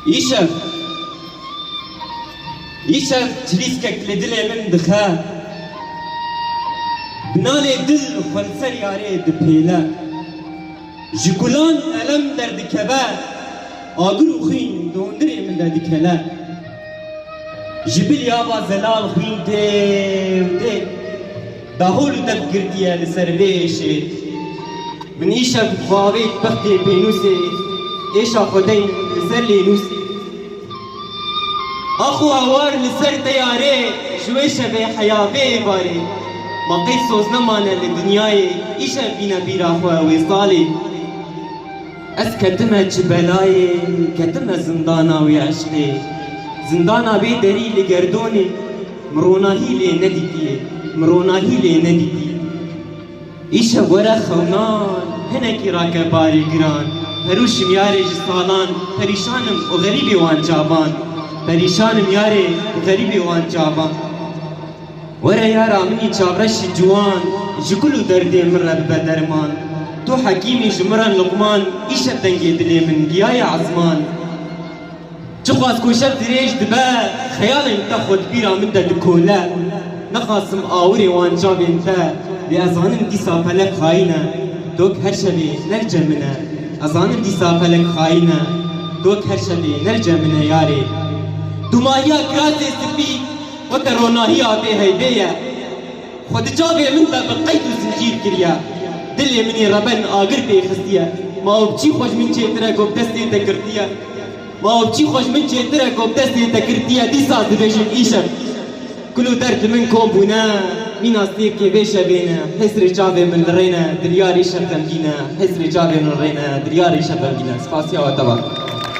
İşev çiliskek li dilê min dixe binalê dil xwenser yarê dipêle ji gulan elem derdikeve agir û xîn dondirê min de dikele ji bilya va zelal xwîn tê dahol û dev girtiye li ser vê êşê min îşev xwavê bextê pênûsê êşa xwedeyên li ser lênûsê اخو اوار لسر تیاره شوی شبه حیاوه باره ما قید سوز نمانه لدنیای ایشه بینا بیرا خواه ویصالی از کتمه چبلای کتمه زندانا وی عشقی زندانا بی دری لگردونی مروناهی لی ندیدیه مروناهی لی ندیدیه ایشه وره خونان هنکی راکه باری گران پروشم یاری جسالان پریشانم و غریبی وان جابان پریشانم یاره غریبی وان چاوان وره یارا منی چاورشی جوان جکلو دردی من رب بدرمان تو حکیمی جمران لقمان ایشه دنگی دلی من گیای عزمان چخواست کوشب دریش دبا خیالم تا خود بیرا من ده دکوله نخواستم آوری وان جابین تا بی ازانم دیسا فلک خاینه دوک هر شبی نرجه منه ازانم دیسا فلک خاینه دوک هر شبی نرجه منه یاری دمایا کرازی سپی و تروناهی آبی هیدیه خود جاوی من دا بقید و زنجیر کریا دلی منی ربن آگر پی خستیه ما اوبچی خوش من چیتره گوب دستی تکرتیه ما اوبچی خوش من چیتره گوب دستی تکرتیه دی ساز بشم ایشم کلو درد من کوبونه مین آستیب که بیشه بینه حسر جاوی من رینه دریاری شب غمگینه حسر جاوی من رینه دریاری شب غمگینه سپاسیا و تبا